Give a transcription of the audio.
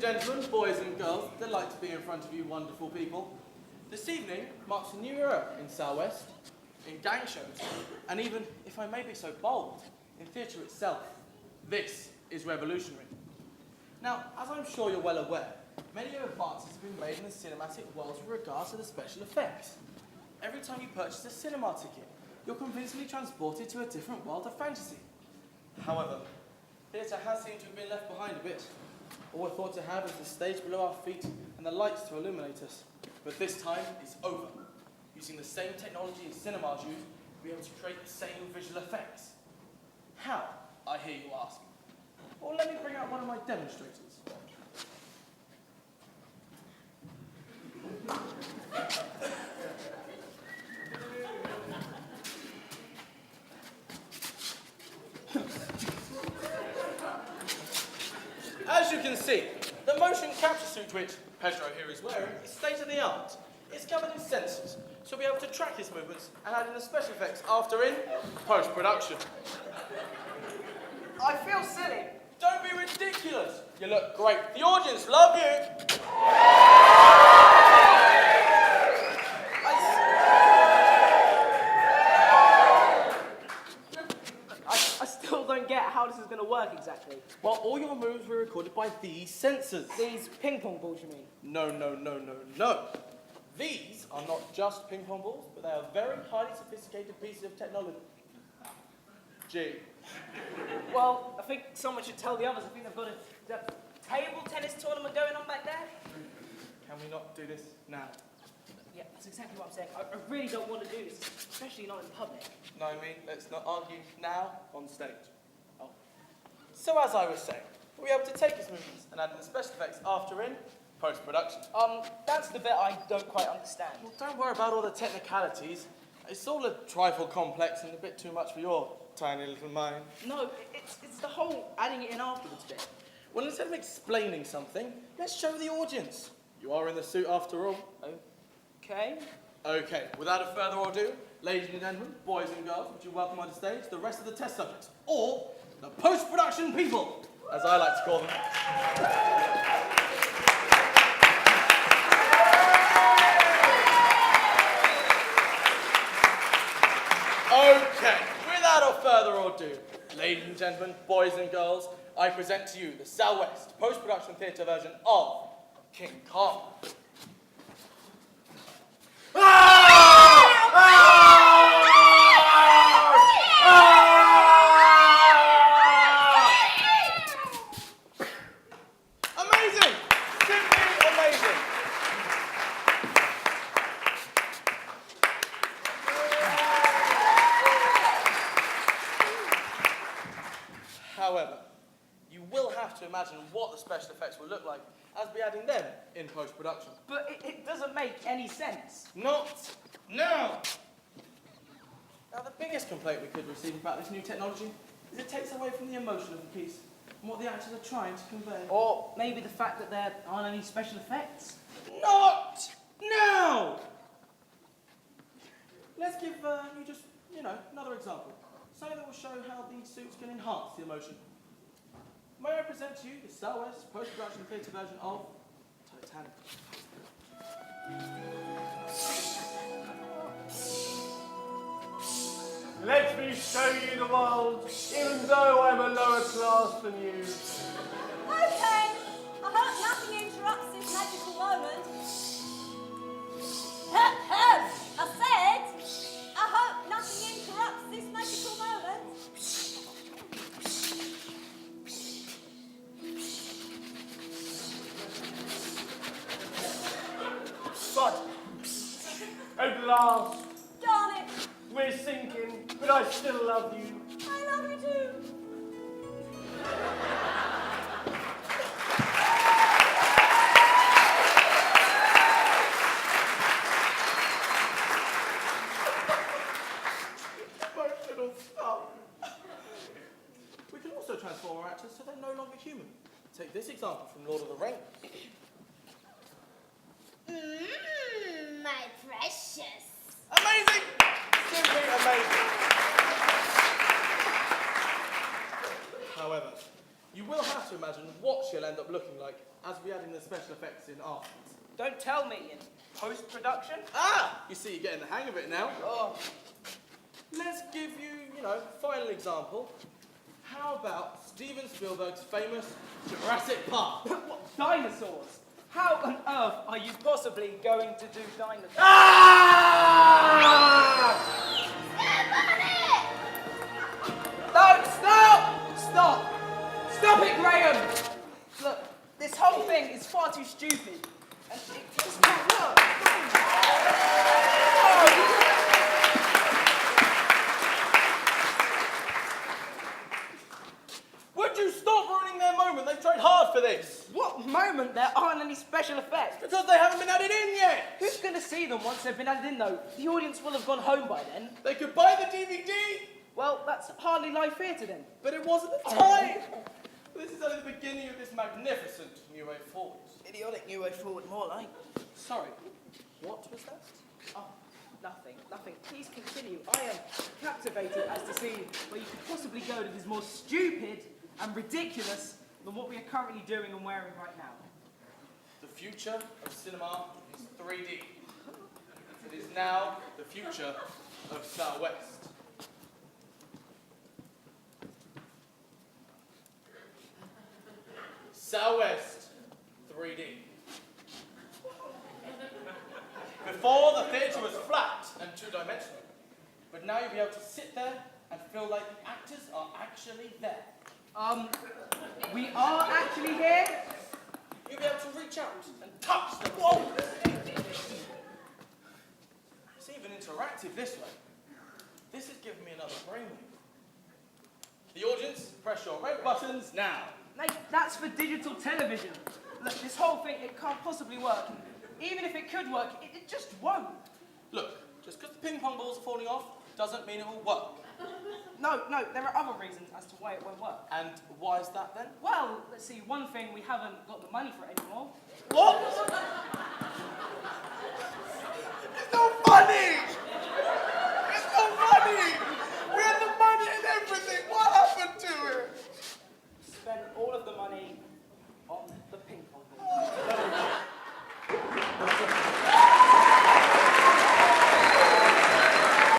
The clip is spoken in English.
gentlemen, boys and girls, delight to be in front of you wonderful people. This evening marks a new era in Souwest, in gang shows, and even, if I may be so bold, in theatre itself. This is revolutionary. Now, as I'm sure you're well aware, many advances have been made in the cinematic world with regards to the special effects. Every time you purchase a cinema ticket, you're convincingly transported to a different world of fantasy. However, theatre has seemed to have been left behind a bit. All we're thought to have is the stage below our feet and the lights to illuminate us. But this time is over. Using the same technology as cinemas use, we'll be able to create the same visual effects. How, I hear you ask? Well, let me bring out one of my demonstrators. As you can see, the motion capture suit which Pedro here is wearing is state-of-the-art. It's covered in sensors, so we'll be able to track his movements and add in the special effects after in post-production. I feel silly. Don't be ridiculous. You look great. The audience love you. I still don't get how this is going to work exactly. Well, all your moves were recorded by these sensors. These ping pong balls, you mean? No. These are not just ping pong balls, but they are very highly sophisticated pieces of technology. Gee. Well, I think someone should tell the others. I think they've got a table tennis tournament going on back there. Can we not do this now? Yeah, that's exactly what I'm saying. I really don't want to do this, especially not in public. No, let's not argue now on stage. Oh. So as I was saying, we'll be able to take his movements and add in the special effects after in post-production. That's the bit I don't quite understand. Well, don't worry about all the technicalities. It's all a trifle complex and a bit too much for your tiny little mind. No, it's the whole adding it in afterwards bit. Well, instead of explaining something, let's show the audience. You are in the suit after all. Okay. Okay, without a further ado, ladies and gentlemen, boys and girls, would you welcome onto stage the rest of the test subjects, or the post-production people, as I like to call them. Okay, without further ado, ladies and gentlemen, boys and girls, I present to you the Souwest post-production theatre version of King Kong. Amazing! Simply amazing! However, you will have to imagine what the special effects will look like as we're adding them in post-production. But it doesn't make any sense. Not now! Now, the biggest complaint we could receive about this new technology is it takes away from the emotion of the piece and what the actors are trying to convey. Or maybe the fact that there aren't any special effects. Not now! Let's give you just, another example. Something that will show how these suits can enhance the emotion. May I present to you the Souwest post-production theatre version of Titanic. Let me show you the world, even though I'm a lower class than you. Okay, I hope nothing interrupts this magical moment. I said, I hope nothing interrupts this magical moment. But, at last, Darn it, we're sinking, but I still love you. I love you too. Emotional stuff. We can also transform our actors so they're no longer human. Take this example from Lord of the Rings. My precious. Amazing! Simply amazing. However, You will have to imagine what she'll end up looking like as we add in the special effects in art. Don't tell me, in post-production? Ah! You see, you're getting the hang of it now. Oh, Let's give you, final example. How about Steven Spielberg's famous Jurassic Park? what, dinosaurs? How on earth are you possibly going to do dinosaurs? Ah! No, stop! Stop! Stop it, Graham! Look, this whole thing is far too stupid. And it just can't work. Would you stop ruining their moment? They've tried hard for this. What moment there aren't any special effects? Because they haven't been added in yet. Who's going to see them once they've been added in, though? The audience will have gone home by then. They could buy the DVD, Well, that's hardly live theatre then. but it wasn't the time. This is only the beginning of this magnificent new way forward. Idiotic new way forward, more like. Sorry, what was that? Oh, nothing. Please continue. I am captivated as to see where you could possibly go that is more stupid and ridiculous than what we are currently doing and wearing right now. The future of cinema is 3D. It is now the future of Souwest. Souwest 3D. Before, the theatre was flat and two-dimensional, but now you'll be able to sit there and feel like the actors are actually there. We are actually here. You'll be able to reach out and touch them. Whoa! It's even interactive this way. This is giving me another brainwave. The audience, press your red buttons now. Mate, that's for digital television. Look, this whole thing, it can't possibly work. Even if it could work, it just won't. Look, just because the ping pong balls are falling off doesn't mean it will work. No, there are other reasons as to why it won't work. And why is that then? Well, let's see, one thing, we haven't got the money for it anymore. What? It's not funny! It's not funny! We had the money and everything. What happened to it? Spend all of the money on the ping pong ball.